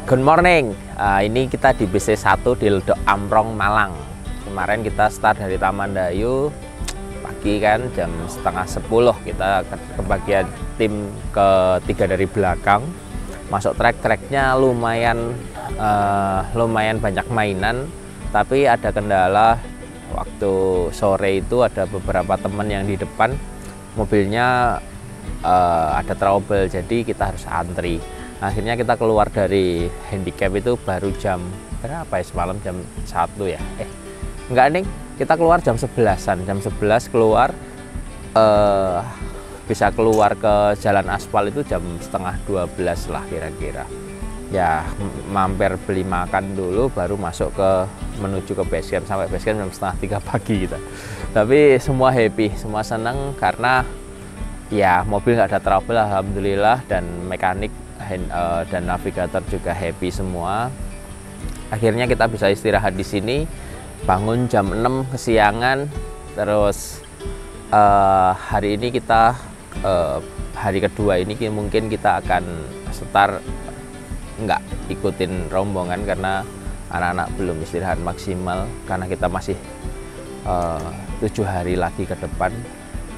Good morning, ini kita di BC1 di Ledok Amrong, Malang. Kemarin kita start dari Taman Dayu pagi kan, jam setengah 10 kita ke bagian tim ketiga dari belakang. Masuk trek-treknya lumayan banyak mainan, tapi ada kendala. Waktu sore itu ada beberapa teman yang di depan mobilnya ada trouble, jadi kita harus antri. Akhirnya kita keluar dari handicap itu baru jam berapa ya, semalam jam 1 ya, enggak nih, kita keluar jam 11-an, jam 11 keluar, bisa keluar ke jalan aspal itu jam setengah 12 lah kira-kira ya. Mampir beli makan dulu baru masuk menuju ke base camp. Sampai base camp jam setengah 3 pagi kita. Tapi semua happy, semua senang karena ya mobil nggak ada trouble alhamdulillah, dan mekanik dan navigator juga happy semua. Akhirnya kita bisa istirahat di sini, bangun jam 6 kesiangan. Terus hari ini kita hari kedua ini mungkin kita akan start nggak ikutin rombongan karena anak-anak belum istirahat maksimal, karena kita masih 7 hari lagi ke depan.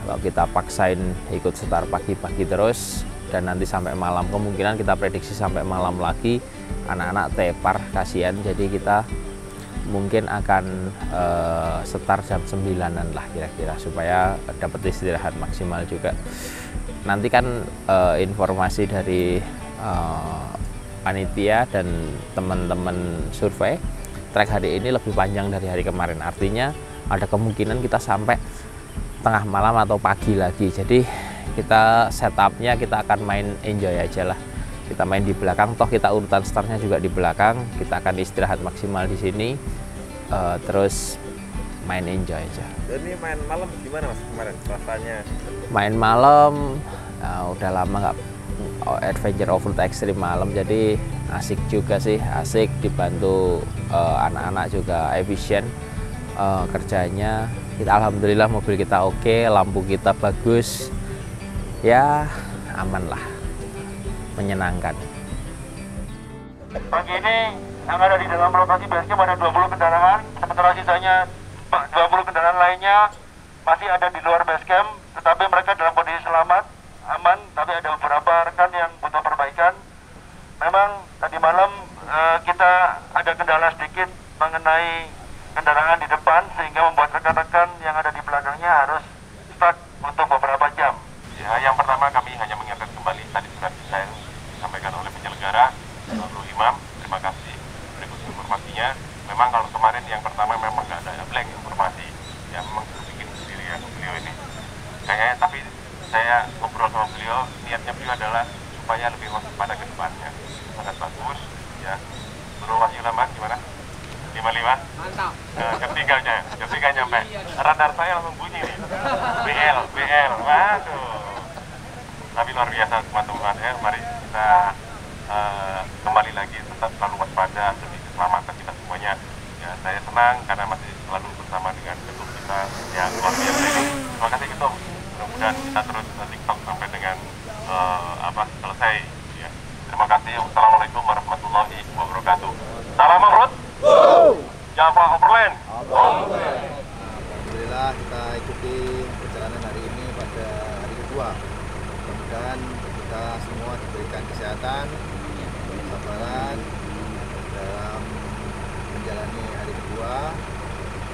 Kalau kita paksain ikut start pagi-pagi terus dan nanti sampai malam, kemungkinan kita prediksi sampai malam lagi, anak-anak tepar kasihan. Jadi kita mungkin akan start jam 9-an lah kira-kira, supaya dapat istirahat maksimal juga. Nanti kan informasi dari panitia dan teman-teman survei, trek hari ini lebih panjang dari hari kemarin, artinya ada kemungkinan kita sampai tengah malam atau pagi lagi. Jadi kita setupnya kita akan main enjoy aja lah, kita main di belakang, toh kita urutan startnya juga di belakang. Kita akan istirahat maksimal di sini, terus main enjoy aja. Dan ini main malam gimana Mas kemarin rasanya? Main malam udah lama nggak adventure off-road ekstrim malam, jadi asik juga sih, asik, dibantu anak-anak juga efisien kerjanya. Kita alhamdulillah mobil kita oke, lampu kita bagus, ya aman lah, menyenangkan. Pagi ini yang ada di dalam lokasi basecamp ada 20 kendaraan, sementara sisanya 20 kendaraan lainnya masih ada di luar basecamp, tetapi mereka dalam kondisi selamat, aman, tapi ada beberapa rekan yang butuh perbaikan. Memang tadi malam kita ada kendala sedikit mengenai kendaraan di depan, sehingga membuat rekan-rekan yang ada di belakangnya harus stuck untuk beberapa jam. Ya, yang pertama kami hanya mengingatkan kembali, tadi sudah saya disampaikan oleh penyelenggara, Bro Imam, terima kasih berikut informasinya. Memang kalau kemarin yang pertama memang nggak ada blank informasi, ya memang bikin sendiri ya beliau ini. Kayaknya tapi saya ngobrol sama beliau, niatnya beliau adalah supaya lebih waspada ke depannya. Sangat bagus, ya. Bro Wasilama gimana? 55? Mantap. Ketika nyampe, radar saya langsung bunyi nih. BL, waduh. Tapi luar biasa teman-teman, mari kita kembali lagi tetap selalu waspada demi keselamatan kita semuanya. Ya, saya senang karena masih selalu bersama dengan ketum kita yang luar biasa ini. Terima kasih ketum. Mudah-mudahan kita terus TikTok sampai dengan selesai. Ya. Terima kasih. Wassalamualaikum warahmatullahi wabarakatuh. Salam off-road. Java Overland. Alhamdulillah kita ikuti perjalanan hari ini pada hari kedua. Mudah-mudahan kita semua diberikan kesehatan, kesabaran dalam menjalani hari kedua.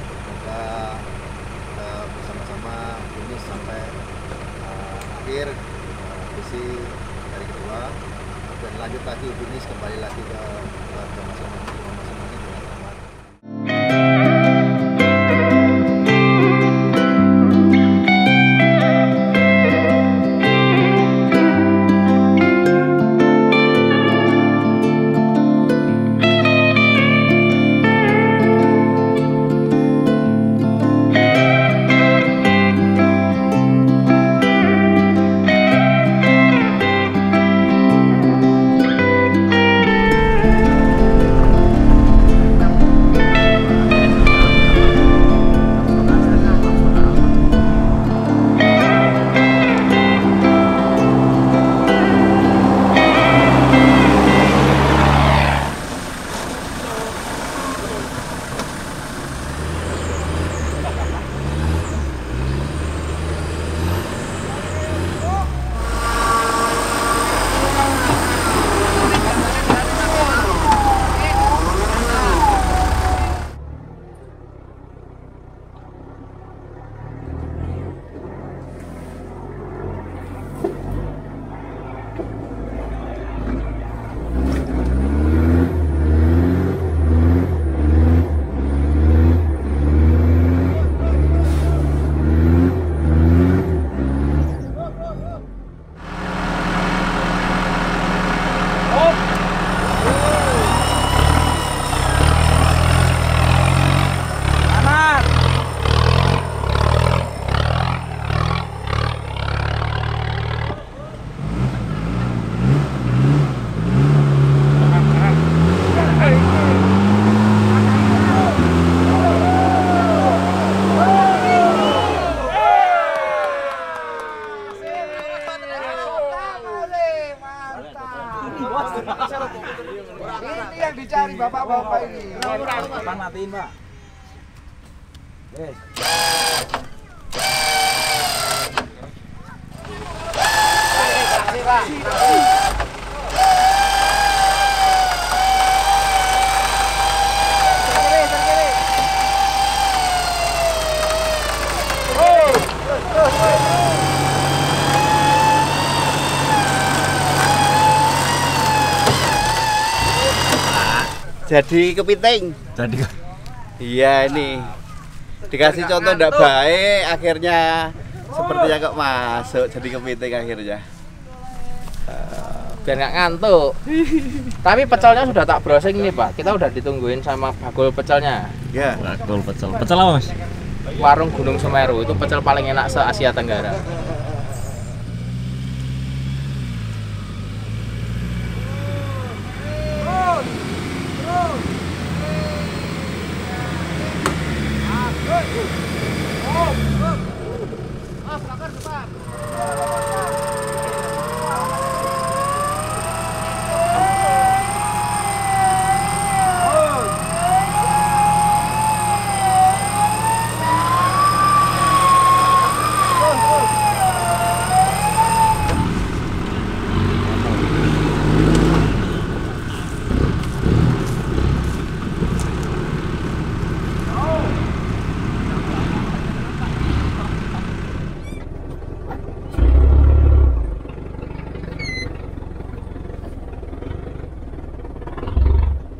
Semoga kita bersama-sama finish sampai akhir misi hari kedua, dan lanjut lagi finish kembali lagi ke masing-masing. apa-apa ini. Pan matiin, Pak. Yes. Jadi kepiting. Jadi Iya ini dikasih contoh tidak baik, akhirnya sepertinya kok masuk jadi kepiting akhirnya. Biar nggak ngantuk. Tapi pecelnya sudah tak browsing nih Pak. Kita udah ditungguin sama bagul pecelnya. Ya. bakul pecel. Pecel apa, Mas? Warung Gunung Semeru itu pecel paling enak se Asia Tenggara.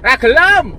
Ragelam.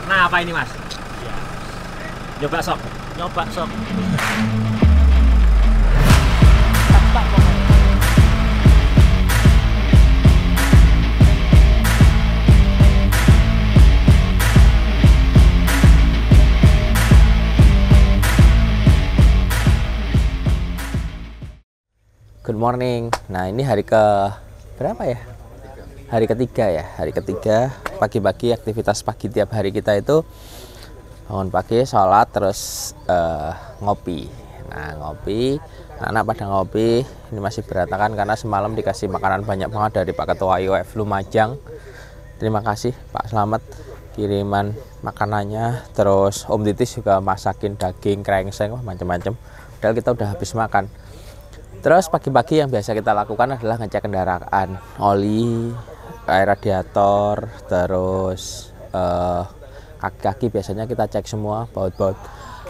Nah, apa ini, Mas? Nyoba sok. Nyoba sok. Good morning. Nah, ini hari ke berapa ya? Hari ketiga ya. Hari ketiga pagi-pagi aktivitas pagi tiap hari kita itu bangun pagi, sholat, terus ngopi. Nah, ngopi. Anak-anak pada ngopi. Ini masih berantakan karena semalam dikasih makanan banyak banget dari Pak Ketua IOF Lumajang. Terima kasih Pak Slamet kiriman makanannya. Terus Om Titis juga masakin daging, krengseng, macam-macam. Padahal kita udah habis makan. Terus pagi-pagi yang biasa kita lakukan adalah ngecek kendaraan, oli, air radiator, terus kaki-kaki biasanya kita cek semua, baut-baut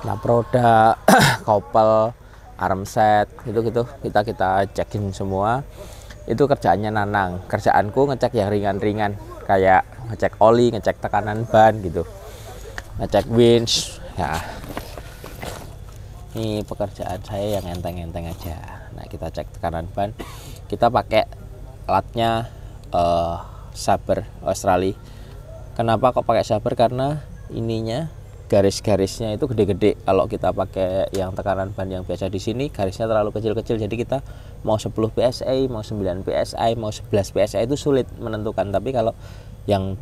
lampu roda, kopel, arm set, gitu-gitu kita cekin semua. Itu kerjaannya Nanang. Kerjaanku ngecek yang ringan-ringan, kayak ngecek oli, ngecek tekanan ban gitu, ngecek winch. Ya, ini pekerjaan saya yang enteng-enteng aja. Nah, kita cek tekanan ban, kita pakai alatnya Saber Australia. Kenapa kok pakai Saber? Karena ininya garis-garisnya itu gede-gede. Kalau kita pakai yang tekanan ban yang biasa di sini, garisnya terlalu kecil-kecil. Jadi kita mau 10 PSI, mau 9 PSI, mau 11 PSI itu sulit menentukan. Tapi kalau yang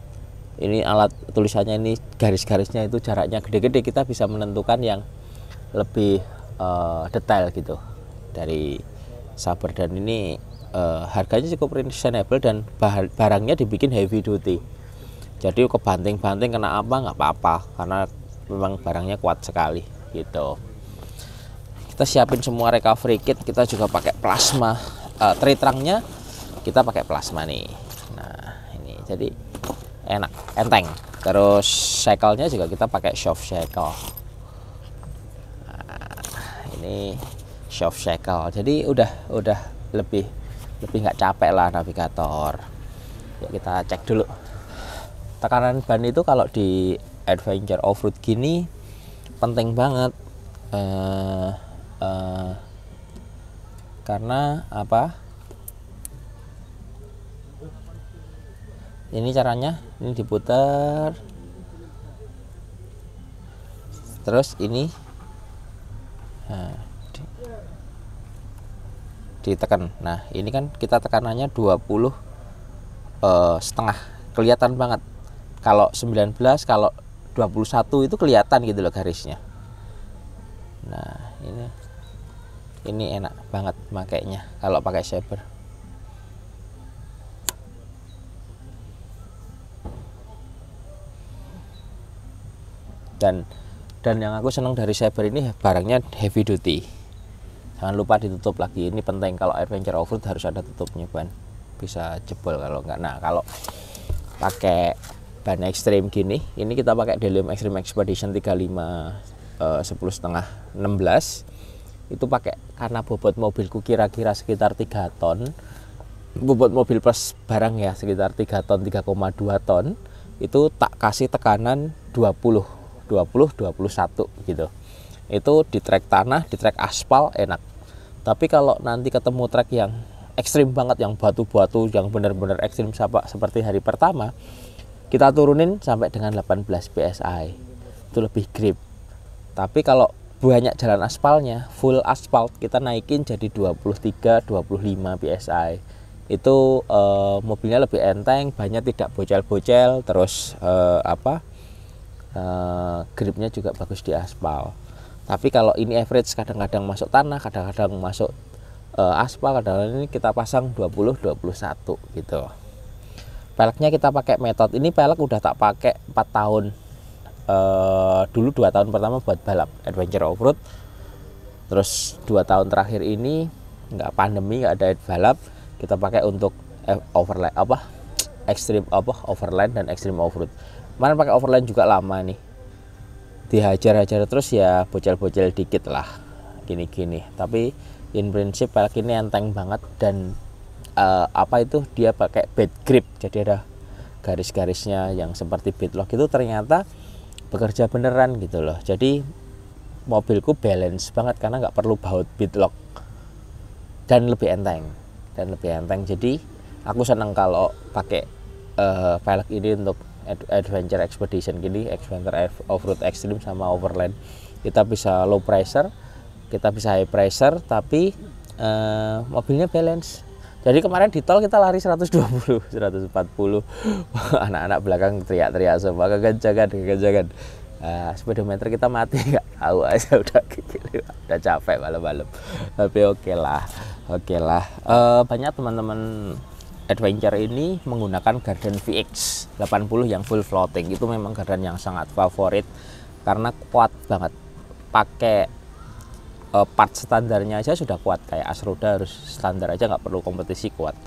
ini alat tulisannya ini garis-garisnya itu jaraknya gede-gede, kita bisa menentukan yang lebih detail gitu dari Saber. Dan ini harganya cukup reasonable dan barangnya dibikin heavy duty, jadi kebanting-banting kena apa nggak apa-apa karena memang barangnya kuat sekali gitu. Kita siapin semua recovery kit, kita juga pakai plasma, tree trunknya kita pakai plasma nih. Nah, ini jadi enak, enteng. Terus shackle-nya juga kita pakai soft shackle. ini soft shackle, jadi udah lebih nggak capek lah navigator. Ya, kita cek dulu tekanan ban itu kalau di adventure off-road gini penting banget, karena apa, ini caranya, ini diputar terus ini ditekan. Nah ini kan kita tekanannya 20 setengah, kelihatan banget. Kalau 19, kalau 21 itu kelihatan gitu loh garisnya. Nah ini enak banget makainya kalau pakai Saber. Dan yang aku senang dari Saber ini barangnya heavy duty. Jangan lupa ditutup lagi, ini penting. Kalau adventure off-road harus ada tutupnya, ban bisa jebol kalau enggak. Nah kalau pakai ban ekstrim gini, ini kita pakai Delium Extreme Expedition 35 10,5 16, itu pakai karena bobot mobilku kira-kira sekitar 3 ton, bobot mobil plus barang ya sekitar 3 ton 3,2 ton, itu tak kasih tekanan 20 21 gitu. Itu di trek tanah, di trek aspal enak. Tapi kalau nanti ketemu trek yang ekstrim banget, yang batu-batu, yang benar-benar ekstrim seperti hari pertama, kita turunin sampai dengan 18 PSI. Itu lebih grip. Tapi kalau banyak jalan aspalnya, full aspal, kita naikin jadi 23 25 PSI. Itu mobilnya lebih enteng, banyak tidak bocel-bocel, terus gripnya juga bagus di aspal. Tapi kalau ini average, kadang-kadang masuk tanah, kadang-kadang masuk aspal, kadang-kadang ini kita pasang 20 21 gitu. Peleknya kita pakai metode ini, pelek udah tak pakai 4 tahun. Dulu 2 tahun pertama buat balap adventure off-road, terus 2 tahun terakhir ini nggak pandemi, nggak ada balap, kita pakai untuk overland overland dan extreme off-road. Kemarin pakai overland juga lama nih, dihajar-hajar terus ya bocel-bocel dikit lah gini-gini. Tapi in prinsip pelek ini enteng banget, dan dia pakai bed grip, jadi ada garis-garisnya yang seperti beadlock, itu ternyata bekerja beneran gitu loh. Jadi mobilku balance banget karena nggak perlu baut beadlock, dan lebih enteng jadi aku senang kalau pakai pelek ini untuk adventure expedition gini, adventure off-road extreme sama overland. Kita bisa low pressure, kita bisa high pressure, tapi mobilnya balance. Jadi kemarin di tol kita lari 120, 140, anak-anak belakang teriak-teriak semua, kekencangan. Speedometer kita mati, nggak tahu aja, udah capek malam-malam. Tapi oke lah. Banyak teman-teman adventure ini menggunakan Garden VX 80 yang full floating. Itu memang gardan yang sangat favorit karena kuat banget. Pakai part standarnya aja sudah kuat, kayak Asroda harus standar aja, nggak perlu kompetisi, kuat.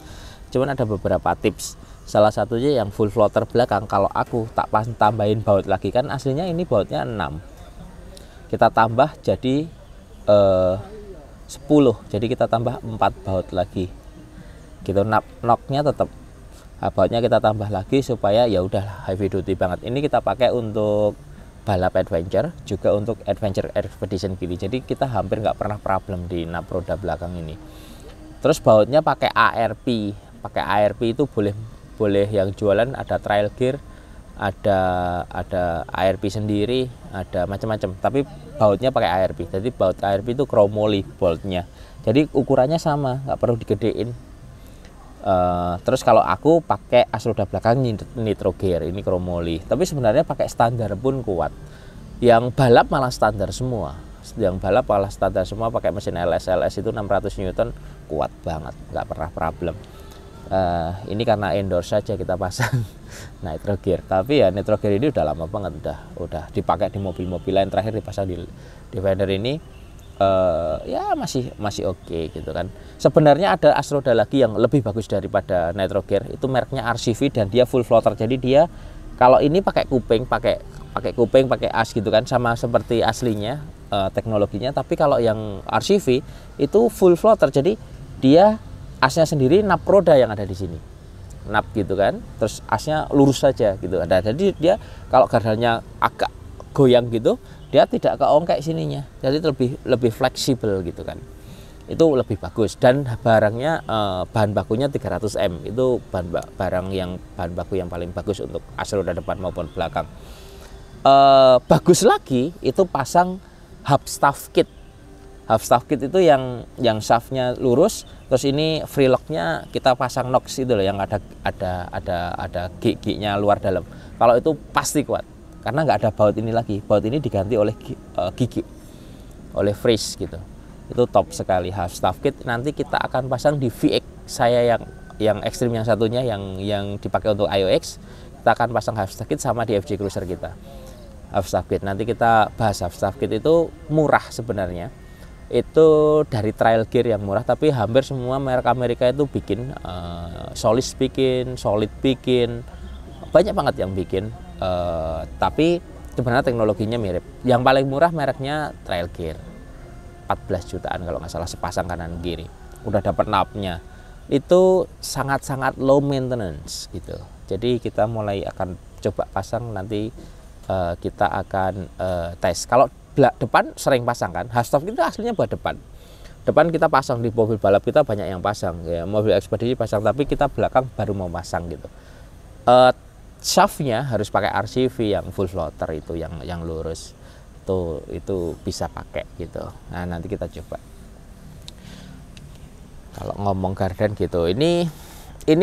Cuman ada beberapa tips. Salah satunya yang full floater belakang, kalau aku tak tambahin baut lagi, kan aslinya ini bautnya 6, kita tambah jadi 10, jadi kita tambah 4 baut lagi gitu. Knocknya tetap, bautnya kita tambah lagi supaya ya udah heavy duty banget. Ini kita pakai untuk balap adventure, juga untuk adventure expedition gini. Jadi kita hampir nggak pernah problem di nap roda belakang ini. Terus bautnya pakai ARP. Pakai ARP itu boleh yang jualan ada trail gear, ada ARP sendiri, ada macam-macam. Tapi bautnya pakai ARP. Jadi baut ARP itu chromoly boltnya. Jadi ukurannya sama, nggak perlu digedein. Terus kalau aku pakai as roda belakang nitro gear, ini chromoly. Tapi sebenarnya pakai standar pun kuat. Yang balap malah standar semua. Pakai mesin LS itu 600 Newton, kuat banget, nggak pernah problem. Ini karena endorse saja kita pasang nitro gear. Tapi ya nitro gear ini udah lama banget, udah dipakai di mobil-mobil lain. Terakhir dipasang di Defender ini. Ya masih oke gitu kan. Sebenarnya ada Asroda lagi yang lebih bagus daripada nitro gear, itu mereknya RCV dan dia full floater. Jadi dia kalau ini pakai kuping, pakai as gitu kan, sama seperti aslinya. teknologinya. Tapi kalau yang RCV itu full floater, jadi dia asnya sendiri nap roda yang ada di sini, nap gitu kan, terus asnya lurus saja gitu. Jadi dia kalau gardannya agak goyang gitu, dia tidak keongkek sininya, jadi lebih fleksibel gitu kan. Itu lebih bagus, dan barangnya bahan bakunya 300 M, itu bahan baku yang paling bagus untuk as roda depan maupun belakang. Bagus lagi itu pasang hub staff kit. Hub staff kit itu yang shaftnya lurus, terus ini free locknya kita pasang Nox itu loh, yang ada gig-gignya luar dalam. Kalau itu pasti kuat, karena nggak ada baut ini lagi. Baut ini diganti oleh gigi, oleh freeze gitu. Itu top sekali half staff kit. Nanti kita akan pasang di VX saya yang ekstrim, yang satunya yang dipakai untuk IOX. Kita akan pasang half staff kit sama di FJ Cruiser kita. Half staff kit nanti kita bahas. Half staff kit itu murah sebenarnya. Itu dari trial gear yang murah, tapi hampir semua merek Amerika itu bikin, Solis bikin, Solid bikin, banyak banget yang bikin. Tapi sebenarnya teknologinya mirip. Yang paling murah mereknya trial gear, 14 jutaan kalau nggak salah, sepasang kanan kiri, udah dapat napnya. Itu sangat-sangat low maintenance gitu. Jadi kita mulai akan coba pasang, nanti kita akan tes. Kalau depan sering pasang kan, half staff itu aslinya buat depan kita pasang, di mobil balap kita banyak yang pasang ya, mobil ekspedisi pasang, tapi kita belakang baru mau pasang gitu. Shaftnya harus pakai RCV yang full floater itu, yang lurus itu bisa pakai gitu. Nah nanti kita coba. Kalau ngomong garden gitu, ini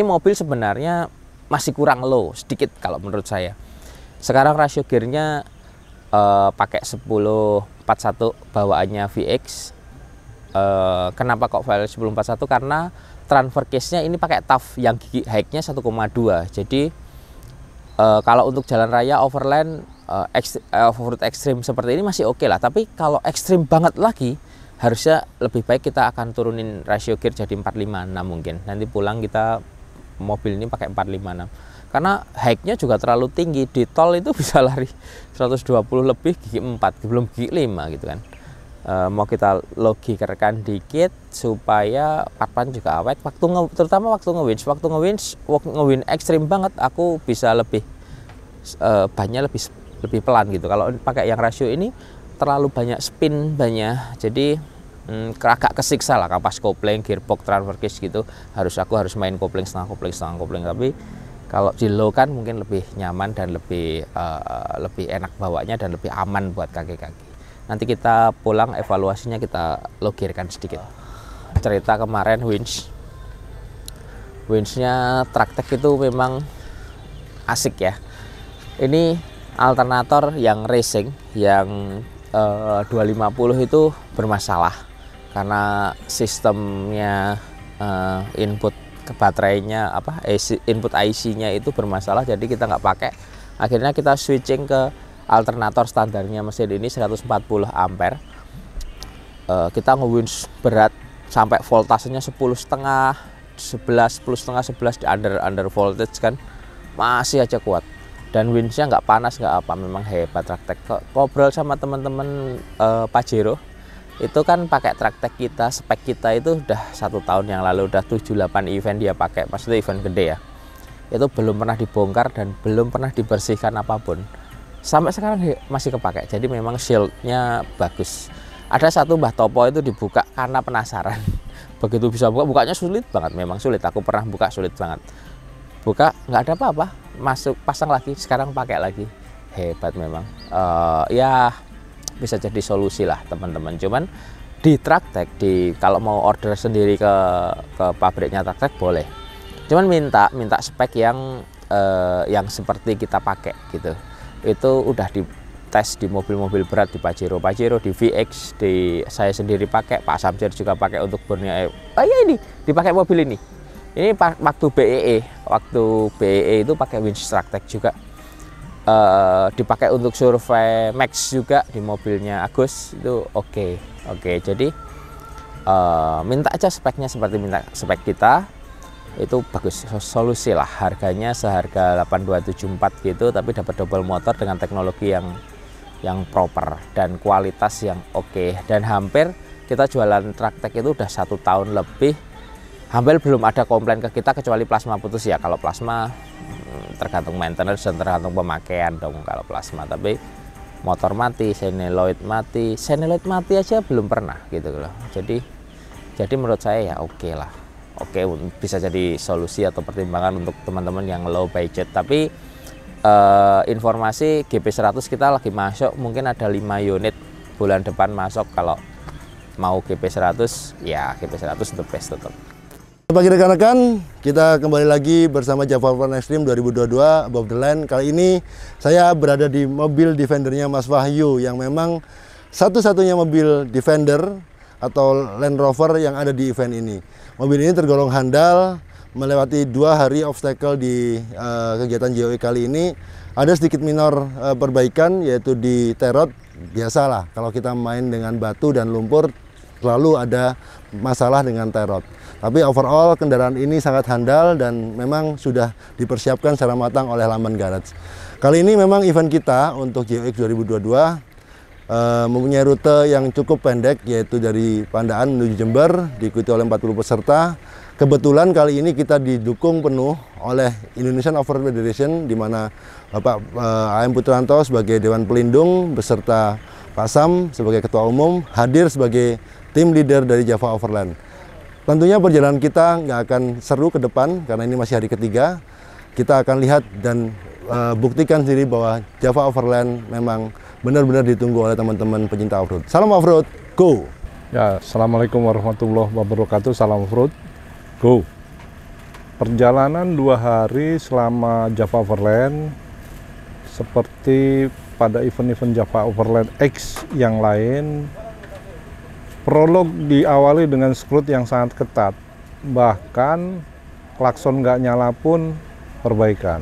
mobil sebenarnya masih kurang low sedikit kalau menurut saya. Sekarang rasio gearnya pakai 10-41 bawaannya VX. Kenapa kok file 10-41? Karena transfer case-nya ini pakai TAF yang gigi high-nya 1,2. Jadi kalau untuk jalan raya overland off-road ekstrim seperti ini masih oke lah. Tapi kalau ekstrim banget lagi, harusnya lebih baik kita akan turunin rasio gear jadi 456 mungkin. Nanti pulang kita mobil ini pakai 456. Karena high-nya juga terlalu tinggi, di tol itu bisa lari 120 lebih gigi 4, belum gigi 5 gitu kan. Mau kita logikerkan dikit supaya papan juga awet, terutama waktu nge-winch ekstrim banget, aku bisa lebih bannya lebih pelan gitu. Kalau pakai yang rasio ini terlalu banyak spin banyak, jadi agak kesiksa lah kapas kopling, gearbox, transfer case gitu. Aku harus main kopling setengah kopling. Tapi kalau di low kan mungkin lebih nyaman dan lebih enak bawanya dan lebih aman buat kaki-kaki. Nanti kita pulang evaluasinya kita logirkan sedikit. Cerita kemarin winchnya Tractech itu memang asik ya. Ini alternator yang racing yang 250 itu bermasalah karena sistemnya input ke baterainya input IC-nya itu bermasalah, jadi kita nggak pakai. Akhirnya kita switching ke alternator standarnya mesin ini 140 ampere. Kita nge-winch berat sampai voltasenya 10,5, 11 di under voltage kan, masih aja kuat. Dan winchnya nggak panas nggak apa, memang hebat Tractech. Ngobrol sama teman-teman Pajero itu kan pakai Tractech kita, spek kita itu udah 1 tahun yang lalu, udah 7-8 event dia pakai, maksudnya event gede ya. Itu belum pernah dibongkar dan belum pernah dibersihkan apapun. Sampai sekarang masih kepakai, jadi memang shieldnya bagus. Ada satu Mbah Topo itu dibuka karena penasaran. Begitu bisa bukanya sulit banget, memang sulit. Aku pernah buka sulit banget. Buka nggak ada apa-apa, masuk pasang lagi, sekarang pakai lagi. Hebat memang. Ya bisa jadi solusi lah teman-teman. Cuman di Tractech, kalau mau order sendiri ke pabriknya Tractech boleh. Cuman minta spek yang seperti kita pakai gitu. Itu udah dites di mobil-mobil berat, di Pajero, di VX, saya sendiri pakai, Pak Samsir juga pakai untuk Borneo. Ya ini dipakai mobil ini. Ini waktu BEE itu pakai winch Tractech juga. Dipakai untuk survei Max juga di mobilnya Agus itu oke. Jadi minta aja speknya seperti minta spek kita, itu bagus, solusi lah. Harganya seharga 8274 gitu, tapi dapat double motor dengan teknologi yang yang proper dan kualitas yang oke. Dan hampir kita jualan Tractech itu udah 1 tahun lebih, hampir belum ada komplain ke kita kecuali plasma putus ya. Kalau plasma tergantung maintenance dan tergantung pemakaian dong kalau plasma, tapi motor mati, seneloid mati aja belum pernah gitu loh. Jadi menurut saya ya oke lah, oke, bisa jadi solusi atau pertimbangan untuk teman-teman yang low budget. Tapi informasi GP100 kita lagi masuk, mungkin ada 5 unit bulan depan masuk. Kalau mau GP100 ya GP100 the best tetap. Pagi rekan-rekan, kita kembali lagi bersama Java Overland Extreme 2022 Above the Line. Kali ini saya berada di mobil Defendernya Mas Wahyu, yang memang satu-satunya mobil Defender atau Land Rover yang ada di event ini. Mobil ini tergolong handal, melewati 2 hari obstacle di kegiatan JOE kali ini. Ada sedikit minor perbaikan, yaitu di terot. Biasalah kalau kita main dengan batu dan lumpur, selalu ada masalah dengan terot. Tapi overall kendaraan ini sangat handal dan memang sudah dipersiapkan secara matang oleh Lamban Garage. Kali ini memang event kita untuk JOX 2022 mempunyai rute yang cukup pendek, yaitu dari Pandaan menuju Jember, diikuti oleh 40 peserta. Kebetulan kali ini kita didukung penuh oleh Indonesian Off-Road Federation, di mana Bapak AM Putranto sebagai Dewan Pelindung beserta Pak Sam sebagai Ketua Umum hadir sebagai tim leader dari Java Overland. Tentunya perjalanan kita nggak akan seru ke depan karena ini masih hari ketiga. Kita akan lihat dan buktikan sendiri bahwa Java Overland memang benar-benar ditunggu oleh teman-teman pecinta off-road. Salam off-road, go! Ya, Assalamualaikum warahmatullahi wabarakatuh. Salam off-road, go! Perjalanan 2 hari selama Java Overland seperti pada event-event Java Overland X yang lain. Prolog diawali dengan skrut yang sangat ketat, bahkan klakson nggak nyala pun perbaikan.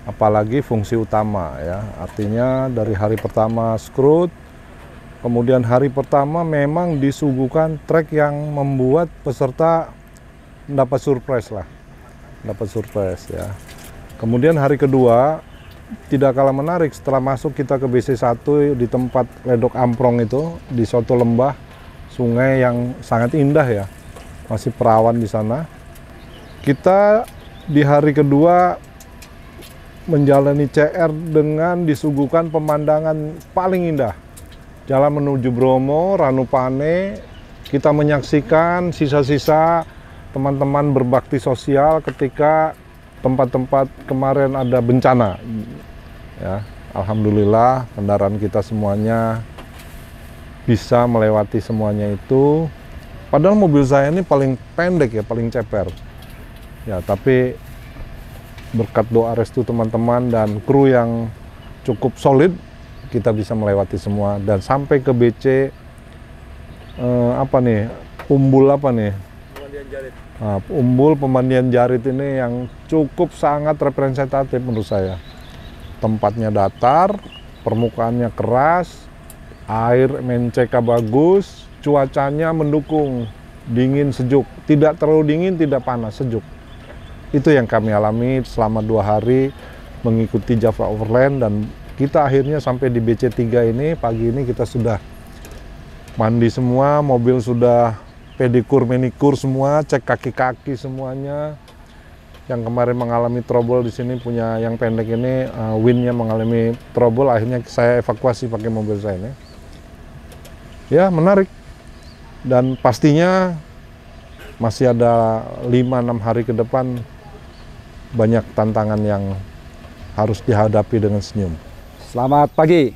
Apalagi fungsi utama ya, artinya dari hari pertama skrut, kemudian hari pertama memang disuguhkan trek yang membuat peserta dapat surprise ya. Kemudian hari kedua tidak kalah menarik, setelah masuk kita ke BC1 di tempat Ledok Amprong itu di Soto Lembah, sungai yang sangat indah ya, masih perawan di sana. Kita di hari kedua menjalani CR dengan disuguhkan pemandangan paling indah. Jalan menuju Bromo, Ranupane, kita menyaksikan sisa-sisa teman-teman berbakti sosial ketika tempat-tempat kemarin ada bencana. Ya, alhamdulillah kendaraan kita semuanya bisa melewati semuanya itu. Padahal mobil saya ini paling pendek ya, paling ceper. Ya, tapi berkat doa restu teman-teman dan kru yang cukup solid, kita bisa melewati semua dan sampai ke BC Umbul Umbul Pemandian Jarit ini yang cukup sangat representatif menurut saya. Tempatnya datar, permukaannya keras, air menceka bagus, cuacanya mendukung, dingin sejuk, tidak terlalu dingin, tidak panas, sejuk. Itu yang kami alami selama 2 hari mengikuti Java Overland, dan kita akhirnya sampai di BC3 ini. Pagi ini kita sudah mandi semua, mobil sudah pedikur, manikur semua, cek kaki-kaki semuanya. Yang kemarin mengalami trouble di sini punya yang pendek ini, winnya mengalami trouble, akhirnya saya evakuasi pakai mobil saya ini. Ya, menarik. Dan pastinya masih ada 5-6 hari ke depan banyak tantangan yang harus dihadapi dengan senyum. Selamat pagi,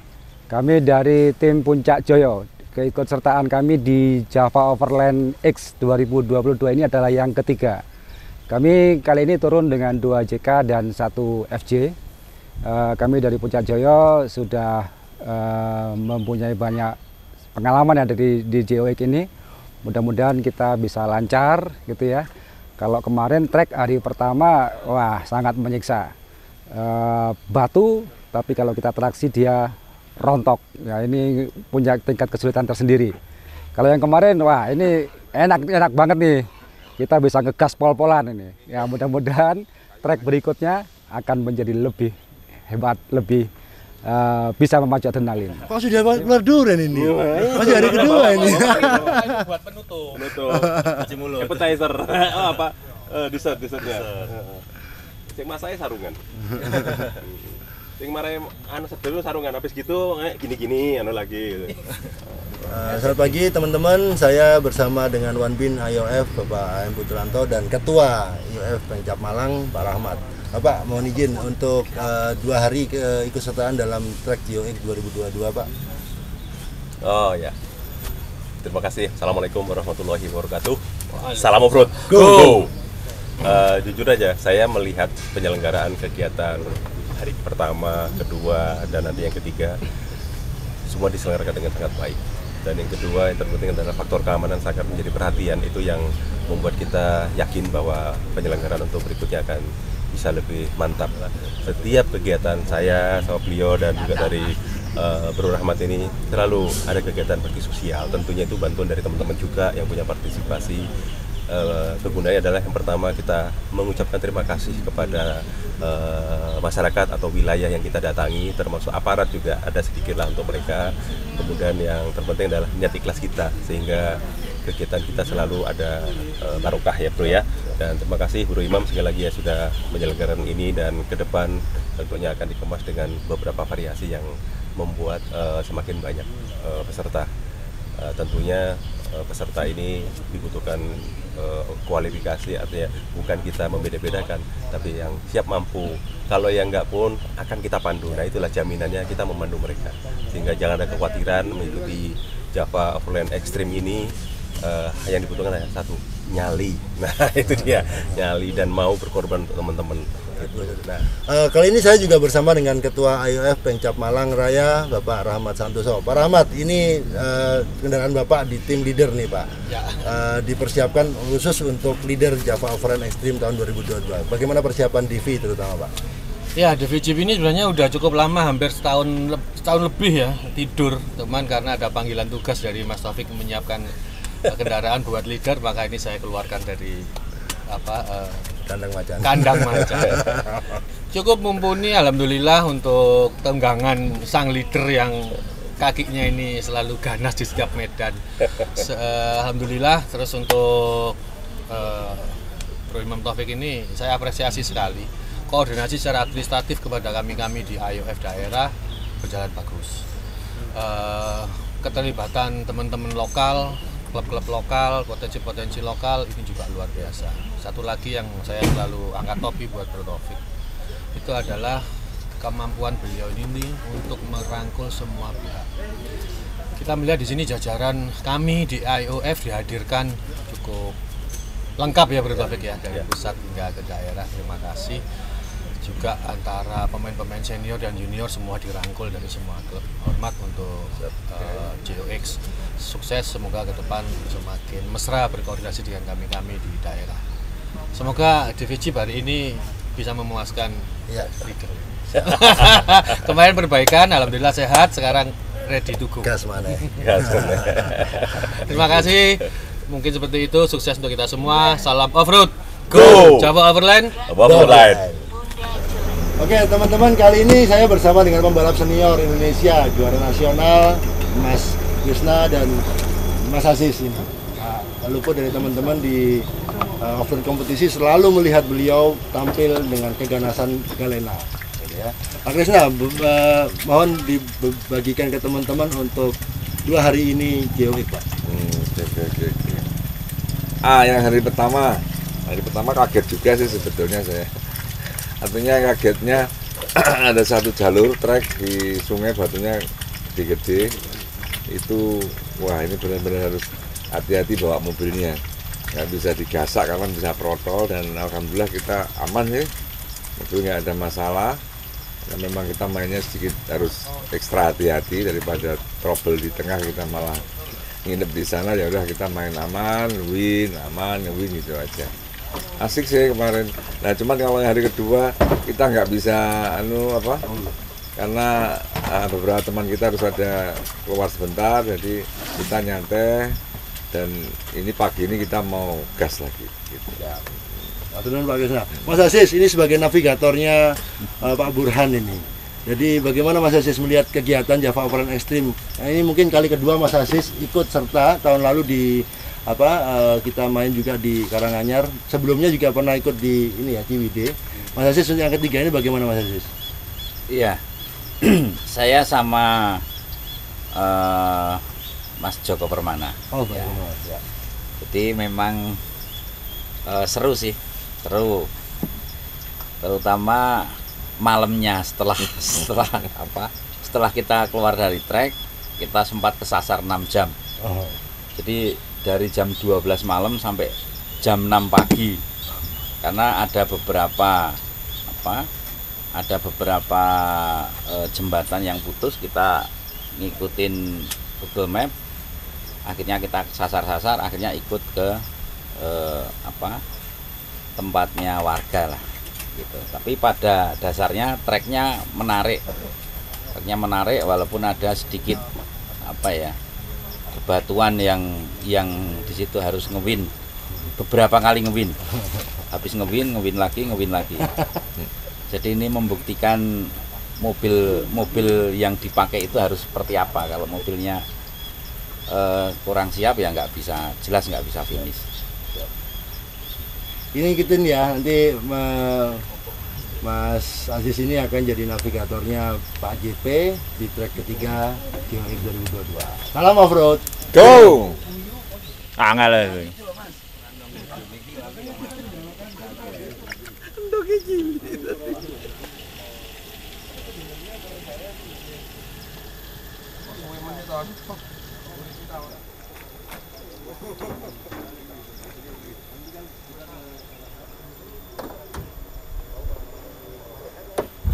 kami dari tim Puncak Joyo. Keikutsertaan kami di Java Overland X 2022 ini adalah yang ketiga. Kami kali ini turun dengan 2 JK dan 1 FJ. Kami dari Puncak Joyo sudah mempunyai banyak pengalaman yang ada di JOX ini. Mudah-mudahan kita bisa lancar gitu ya. Kalau kemarin trek hari pertama, wah sangat menyiksa. Batu, tapi kalau kita traksi dia rontok. Ya, ini punya tingkat kesulitan tersendiri. Kalau yang kemarin, wah ini enak banget nih. Kita bisa ngegas pol-polan ini. Ya, mudah-mudahan trek berikutnya akan menjadi lebih hebat, lebih bisa memacu adrenalin. Kok sudah keluar durian ini? Masih hari kedua ini. Buat penutup. Cuci mulut. Appetizer. Oh, apa? Dessertnya. Sing masake sarungan. Sing mare anu sedelu sarungan habis gitu gini-gini anu lagi gitu. Selamat pagi teman-teman, saya bersama dengan Wanbin IOF Bapak AM Putranto dan Ketua IOF Pengcap Malang Pak Rahmat. Bapak mohon izin untuk 2 hari keikutsertaan dalam Trek GeoX 2022 Pak. Oh ya. Terima kasih. Assalamualaikum warahmatullahi wabarakatuh. Salam offroad. Go! Jujur aja, saya melihat penyelenggaraan kegiatan hari pertama, kedua, dan nanti yang ketiga semua diselenggarakan dengan sangat baik. Dan yang kedua, yang terpenting adalah faktor keamanan sangat menjadi perhatian. Itu yang membuat kita yakin bahwa penyelenggaraan untuk berikutnya akan bisa lebih mantap. Setiap kegiatan saya sama beliau dan juga dari Bro Rahmat ini selalu ada kegiatan bakti sosial. Tentunya itu bantuan dari teman-teman juga yang punya partisipasi. Kegunaannya adalah yang pertama kita mengucapkan terima kasih kepada masyarakat atau wilayah yang kita datangi, termasuk aparat juga ada sedikit lah untuk mereka. Kemudian yang terpenting adalah niat ikhlas kita sehingga kegiatan kita selalu ada barokah ya bro ya. Dan terima kasih Bro Imam sekali lagi ya sudah menyelenggarakan ini, dan ke depan tentunya akan dikemas dengan beberapa variasi yang membuat semakin banyak peserta. Tentunya peserta ini dibutuhkan kualifikasi, artinya bukan kita membeda-bedakan, tapi yang siap mampu. Kalau yang enggak pun akan kita pandu. Nah itulah jaminannya, kita memandu mereka sehingga jangan ada kekhawatiran mengikuti Java Overland Extreme ini. Yang dibutuhkan hanya satu, nyali. Nah itu dia, nyali dan mau berkorban untuk teman-teman. Nah, kali ini saya juga bersama dengan Ketua IOF Pengcap Malang Raya Bapak Rahmat Santoso. Pak Rahmat, ini kendaraan Bapak di tim leader nih Pak, ya. Dipersiapkan khusus untuk leader Java Overland Extreme tahun 2022. Bagaimana persiapan Divi terutama Pak? Ya, Divi GP ini sebenarnya udah cukup lama, hampir setahun lebih ya tidur. Teman karena ada panggilan tugas dari Mas Taufik menyiapkan kendaraan buat leader, maka ini saya keluarkan dari kandang macan. Cukup mumpuni alhamdulillah untuk tunggangan sang leader yang kakinya ini selalu ganas di setiap medan. Alhamdulillah. Terus untuk Bro Imam Taufik ini saya apresiasi sekali. Koordinasi secara administratif kepada kami di IOF daerah berjalan bagus. Keterlibatan teman-teman lokal, klub-klub lokal, potensi-potensi lokal ini juga luar biasa. Satu lagi yang saya selalu angkat topi buat Bro Taufik, itu adalah kemampuan beliau ini untuk merangkul semua pihak. Kita melihat di sini jajaran kami di IOF dihadirkan cukup lengkap ya Bro Taufik ya, dari pusat hingga ke daerah. Terima kasih. Juga antara pemain-pemain senior dan junior semua dirangkul dari semua klub. Hormat untuk GeoX, sukses, semoga ke depan semakin mesra berkoordinasi dengan kami di daerah. Semoga DVG hari ini bisa memuaskan leader. Kemarin perbaikan, alhamdulillah sehat, sekarang ready to go. Gas mana? Terima kasih. Mungkin seperti itu, sukses untuk kita semua. Salam off-road. Go! Java Overland. Oke teman-teman, kali ini saya bersama dengan pembalap senior Indonesia, juara nasional Mas Krisna dan Mas Aziz ini. Luput dari teman-teman di off-road kompetisi selalu melihat beliau tampil dengan keganasan galena. Ya. Pak Krisna, mohon dibagikan ke teman-teman untuk 2 hari ini GeoX Pak. Oke. Yang hari pertama kaget juga sih sebetulnya saya. Artinya kagetnya ada satu jalur trek di sungai, batunya gede-gede. Itu wah, ini benar-benar harus hati-hati bawa mobilnya, nggak bisa digasak karena bisa protol. Dan alhamdulillah kita aman sih, mobil nggak ada masalah. Nah, memang kita mainnya sedikit harus ekstra hati-hati daripada trouble di tengah, kita malah nginep di sana. Ya udah kita main aman, win gitu aja. Asik sih kemarin. Nah cuman kalau hari kedua kita nggak bisa karena beberapa teman kita harus ada keluar sebentar, jadi kita nyantai, dan ini pagi ini kita mau gas lagi gitu. Pak Krisna. Mas Aziz ini sebagai navigatornya Pak Burhan ini. Jadi bagaimana Mas Aziz melihat kegiatan Java Overland Extreme? Nah, ini mungkin kali kedua Mas Aziz ikut serta. Tahun lalu di kita main juga di Karanganyar. Sebelumnya juga pernah ikut di ini ya, Ciwidey. Mas Aziz yang ketiga ini bagaimana Mas Aziz? Iya. Saya sama Mas Joko Permana. Oh, ya. ya. Jadi memang seru sih, seru. Terutama malamnya setelah kita keluar dari trek, kita sempat kesasar 6 jam. Oh. Jadi dari jam 12 malam sampai jam 6 pagi. Karena ada beberapa jembatan yang putus, kita ngikutin Google Map. Akhirnya kita sasar-sasar, akhirnya ikut ke tempatnya warga lah gitu. Tapi pada dasarnya treknya menarik walaupun ada sedikit bebatuan yang di situ harus ngewin beberapa kali ngewin, habis ngewin lagi. Jadi ini membuktikan mobil yang dipakai itu harus seperti apa. Kalau mobilnya kurang siap ya nggak bisa finish. Ini ngikutin ya, nanti Mas Aziz ini akan jadi navigatornya Pak JP di trek ketiga GeoX 2022. Salam off-road. Go! Angel.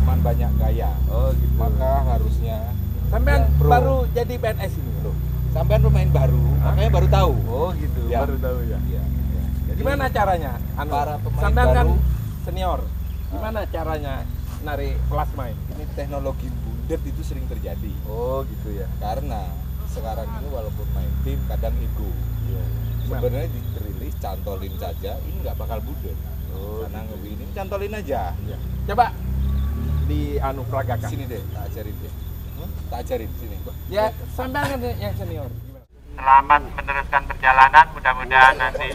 Cuman banyak gaya. Oh gitu. Maka harusnya sampean baru jadi PNS ini loh. Sampean pemain baru, makanya baru tahu. Oh gitu, ya. Baru tahu ya. Iya. Ya. Jadi, gimana caranya? Para pemain sampean baru kan senior. Gimana caranya narik kelas main? Ini teknologi bundet itu sering terjadi. Oh gitu ya. Karena sekarang ini walaupun main tim kadang ego. Iya. Sebenarnya dirilis cantolin saja, ini nggak bakal bundet. Oh, karena gitu. Ini cantolin aja. Ya. Coba di peragakan. Sini deh, tak ajarin deh. Tak ajarin sini. Ya, sampean kan yang senior. Selamat meneruskan perjalanan, mudah-mudahan nanti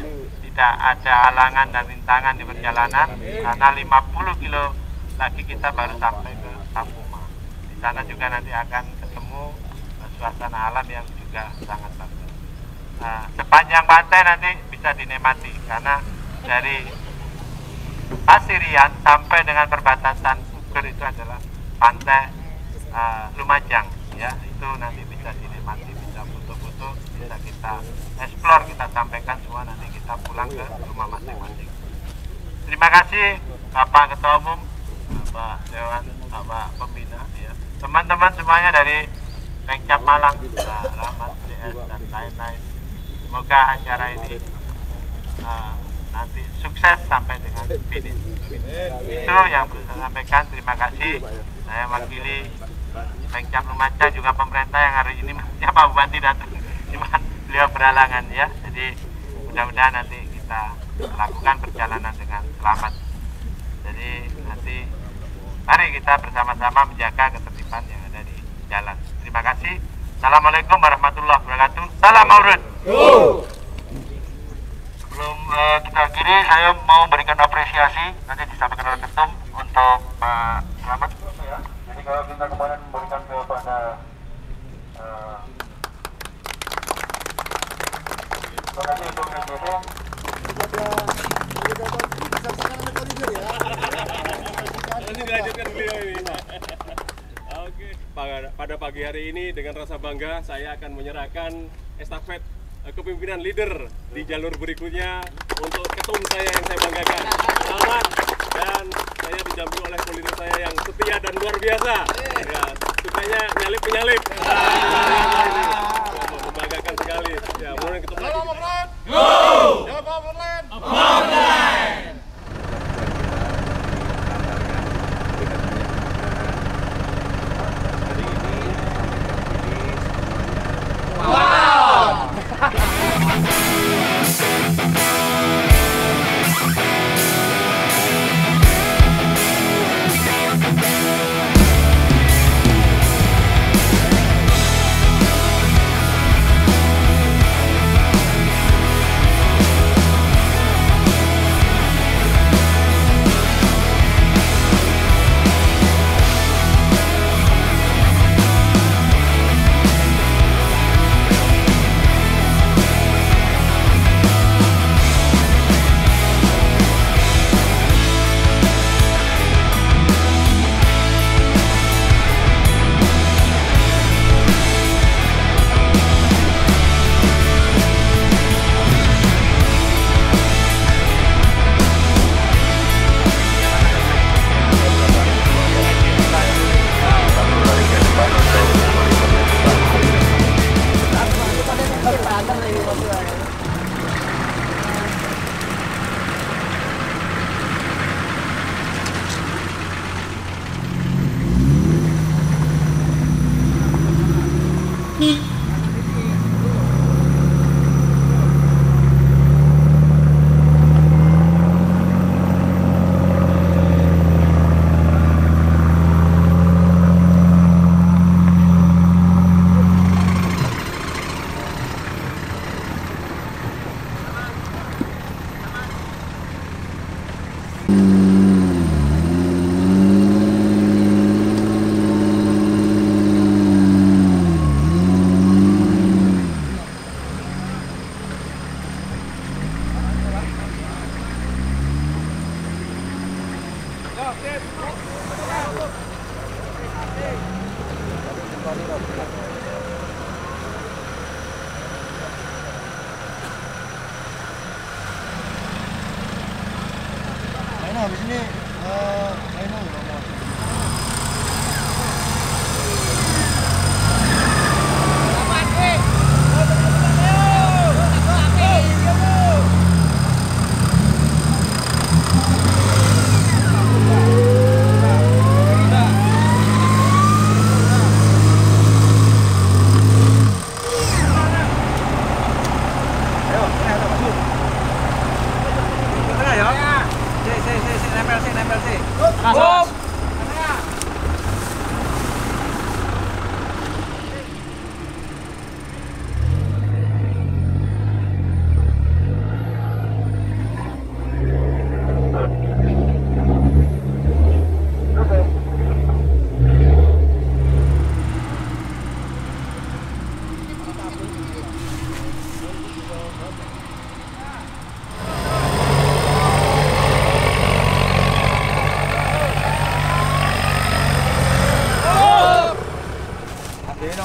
tidak ada halangan dan rintangan di perjalanan. Karena 50 kilo lagi kita baru sampai ke Sapuma. Di sana juga nanti akan ketemu suasana alam yang juga sangat bagus. Nah, sepanjang pantai nanti bisa dinikmati karena dari Pasirian sampai dengan perbatasan Puger itu adalah pantai Lumajang, ya, itu nanti bisa dinikmati, bisa foto-foto, bisa kita explore, kita sampaikan semua, nanti kita pulang ke rumah masing-masing. Terima kasih Bapak Ketua Umum, Bapak Dewan, Bapak Pembina, ya, teman-teman semuanya dari Pengcap Malang, Rahmat CS dan lain-lain. Semoga acara ini nanti sukses sampai dengan finish. Itu yang bisa saya sampaikan. Terima kasih. Saya wakili Pengcap Lumajang, juga pemerintah yang hari ini Pak Bupati datang, cuma beliau berhalangan ya. Jadi mudah-mudahan nanti kita lakukan perjalanan dengan selamat. Jadi nanti mari kita bersama-sama menjaga ketertiban yang ada di jalan. Terima kasih. Assalamualaikum warahmatullahi wabarakatuh. Salam off-road. Sebelum kita akhiri, saya mau memberikan apresiasi nanti disampaikan oleh Ketum untuk Pak Slamet. Ya. Jadi kalau kita kemarin memberikan kepada terima kasih untuk presiden. Nanti dilanjutkan beliau ini. Oke, pada pagi hari ini dengan rasa bangga saya akan menyerahkan estafet kepemimpinan leader di jalur berikutnya untuk ketum saya yang saya banggakan. Selamat, dan saya didampingi oleh kolega saya yang setia dan luar biasa. Ya, sukanya nyalip-nyalip. Membanggakan sekali. Ya, mulai ketemu lagi. Go! Java Overland! Overland! Nah, habis ini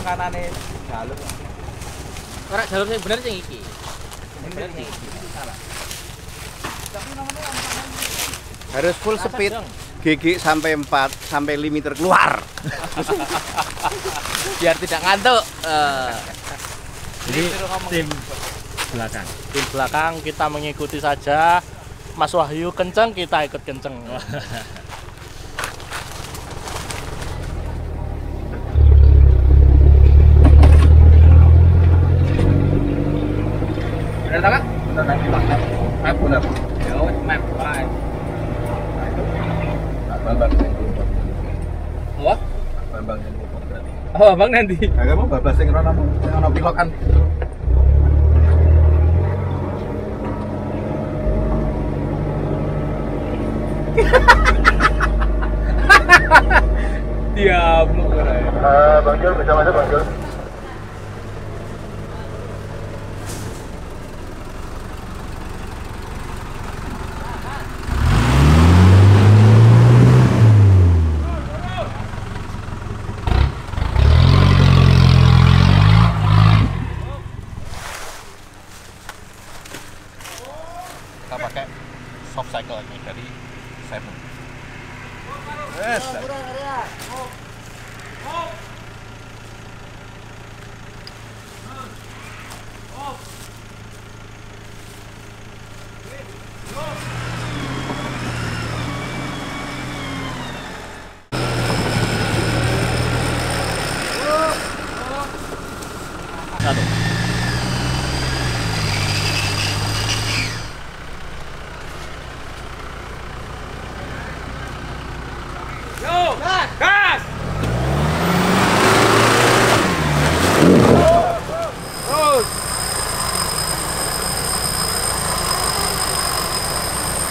kanane jalur. Ora jalur sing bener sing iki. Sing bener sing iki. Salah. Harus full speed. GG sampai 4 sampai limiter keluar. Biar tidak ngantuk. Jadi tim belakang. Tim belakang kita mengikuti saja. Mas Wahyu kenceng, kita ikut kenceng. Bener tak, Kak? Bener nanti Pak. Map bener. Ya wes map. Bye. Bambang Apa? Bambang Oh, Bang nanti. Kagak mau bablas sing ono pilot kan. Diam lu. Bang Jul bisa masuk Bang Jul. Kita pakai soft cycle ini dari Seven. Yes. Satu. Yo, gas. Terus.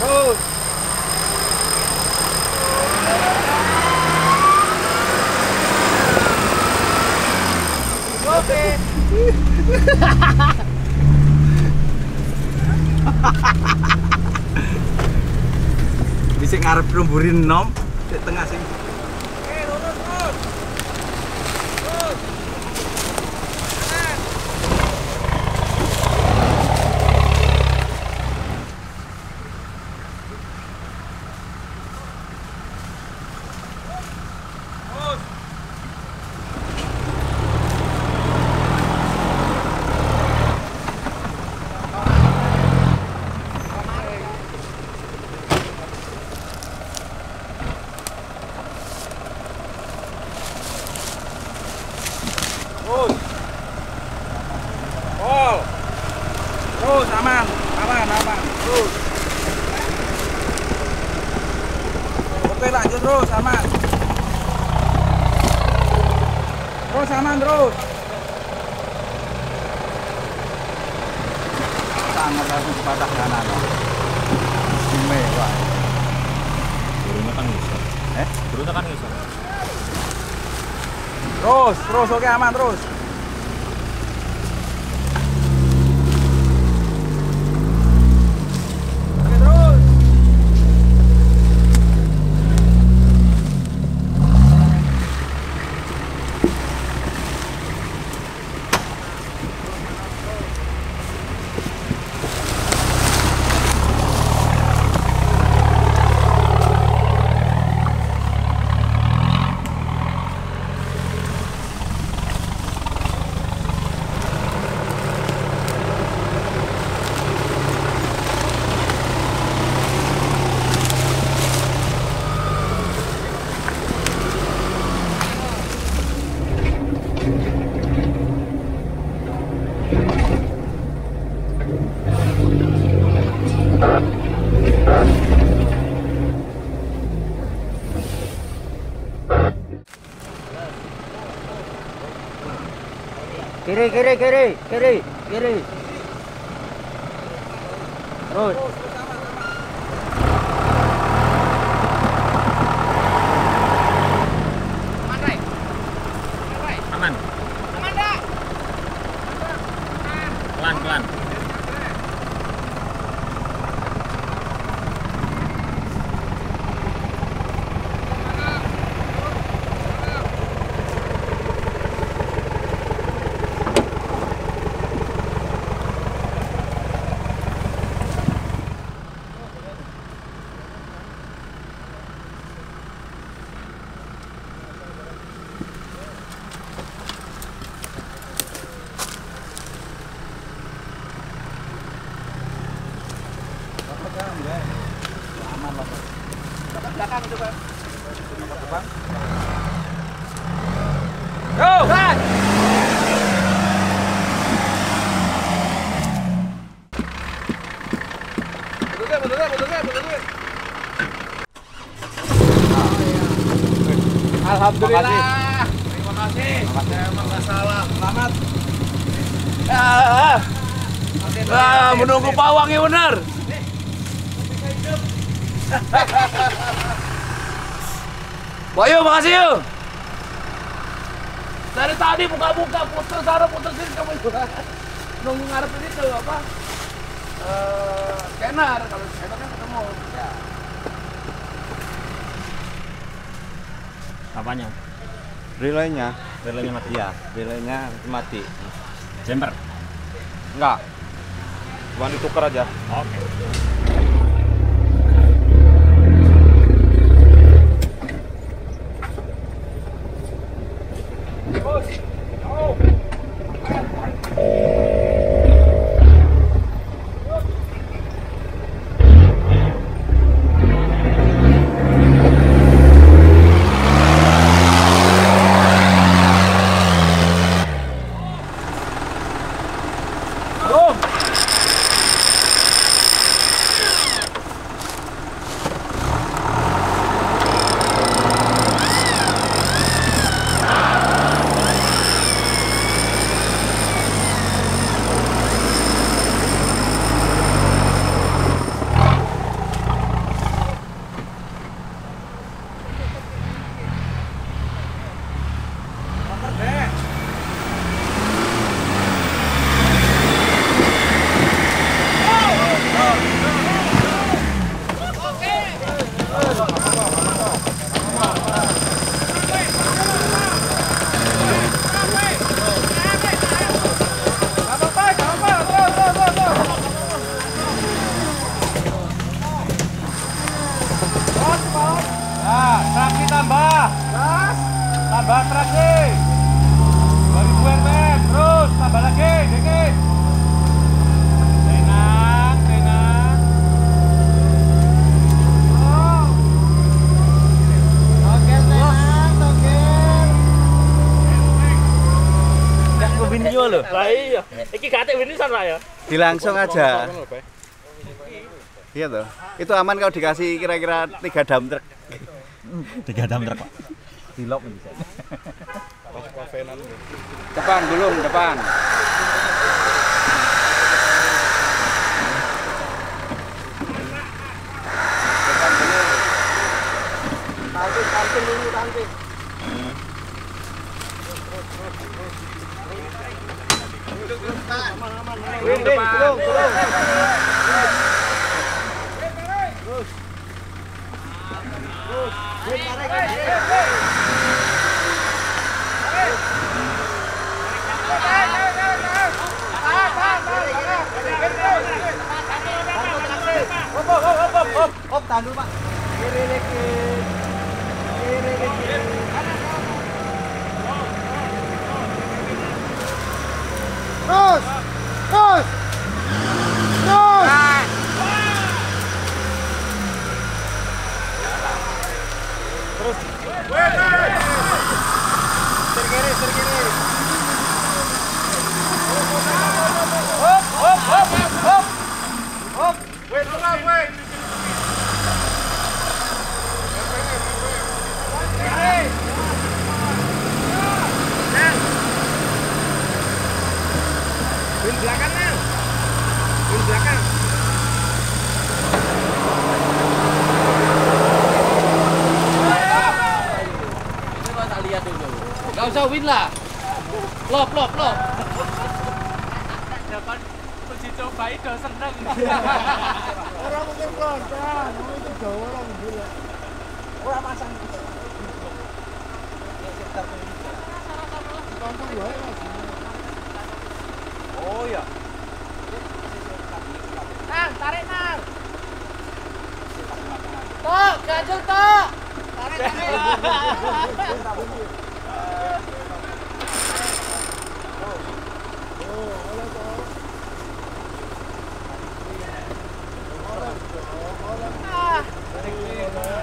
Terus. Oke. Bisa ngarep rumburin nom di tengah sini. Terus aman, terus. Oke lanjut terus aman. Terus aman terus. Sangat langsung patah kanan. Istimewa. Gurunya kan bisa. Gurunya kan bisa. Terus oke aman terus. Kiri, kiri, kiri, kiri, kiri. Terus. Aman. Aman dah. Pelan-pelan. Alhamdulillah. Terima kasih. Emang nggak salah. Selamat. Menunggu pawangnya benar. Bayu, makasih yuk. Dari tadi buka-buka puter sana puter sini kamu nunggu ngarepin itu apa? Scanner, kalau scanner kan ketemu. Ya. Apanya? Relaynya. Relaynya mati. Iya, relaynya mati. Jumper. Enggak. Cuma ditukar aja. Oke. Traki tambah. Tambah traki. 2000 rpm. Terus tambah lagi dikit. Tenang, tenang. Oke, tenang, oke. Nggak ngebinyo loh. Lah iya. Iki gak winisan lah ya. Dilangsung aja. Iya toh. Itu aman kalau dikasih kira-kira 3 dam truk. 3 dam truk, Pak. Dilok bisa. Depan, gulung depan. Tampil dulu, tampil. Gulung depan. Gulung. Hop, tahan dulu, Pak. Kiri dikit. Kiri dikit. Terus. Terus. Terus. Terus. Serkiri, serkiri. Hop, hop, hop, hop. Hop. Wait, wait. bisa win lah. Lop. Dapat uji coba itu seneng. Orang mungkin kelontan, itu Jawa orang gila. Orang masang. Oh ya. Nang, tarik nang. Tok, ganjel tok. Tarik.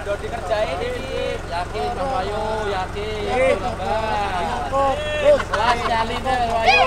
Udah dikerjain ini. Yakin Bang Wayu, yakin. Kelas nyali deh Wayu.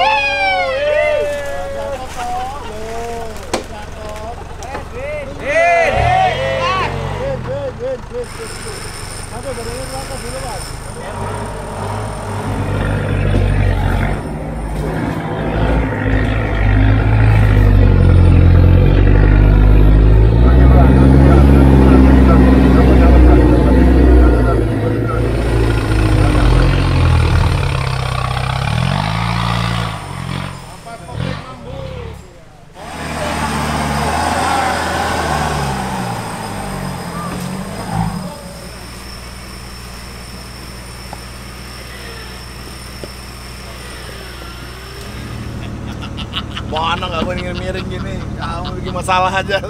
Mana nggak gue miring gini, kamu bikin masalah aja.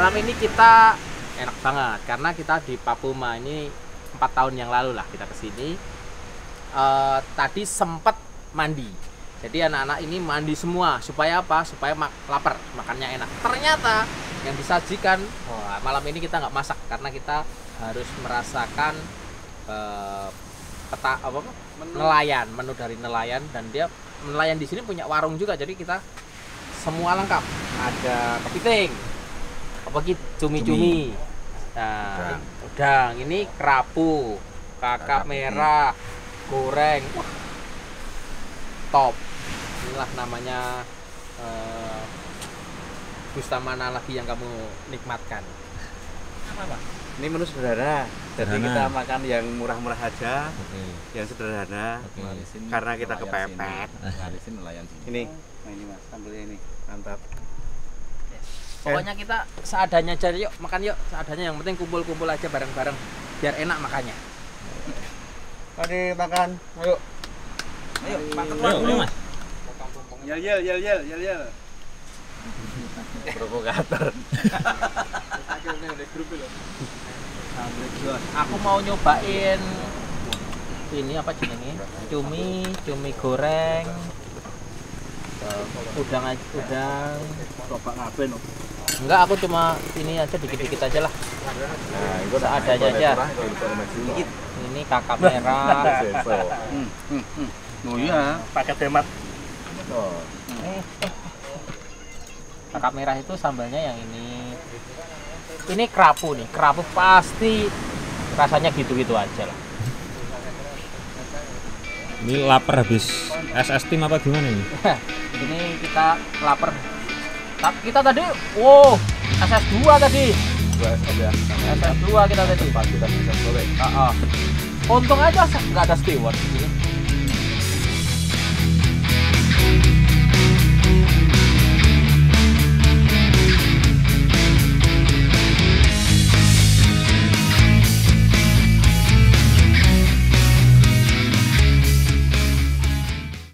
malam ini kita enak banget karena kita di Papuma ini 4 tahun yang lalu lah kita kesini. Tadi sempat mandi. Jadi anak-anak ini mandi semua supaya apa? Supaya lapar, makannya enak. Ternyata yang disajikan malam ini kita nggak masak karena kita harus merasakan nelayan, menu dari nelayan, dan dia nelayan di sini punya warung juga. Jadi kita semua lengkap. Ada kepiting, cumi-cumi, nah, udang, ini kerapu, kakap merah, goreng, wah, top. Inilah namanya gusta mana lagi yang kamu nikmatkan. Apa? Ini menu sederhana, jadi kita makan yang murah-murah aja, yang sederhana, karena kita kepepet. Ini, ini mas, sambelnya ini, mantap. Pokoknya kita seadanya aja, yuk makan yuk, seadanya, yang penting kumpul-kumpul aja bareng-bareng, biar enak makannya. Mari makan, ayo. Ayo, makan dulu mas. Yel. Provokator. Aku mau nyobain ini apa jenenge? Cumi goreng. Udang. Coba ngapain? Enggak, aku cuma ini aja dikit-dikit aja lah. Nah, itu seadanya aja. Ini kakap merah. Oh iya, pakai hemat. Kakap merah itu sambalnya yang ini. Ini kerapu nih, kerapu pasti rasanya gitu-gitu aja lah. Ini lapar habis SS Team apa gimana ini? Ini kita lapar. Kita tadi, wow, SS2 tadi. SS2 kita tadi. Pagi dan bisa sore. Untung aja nggak ada steward di sini.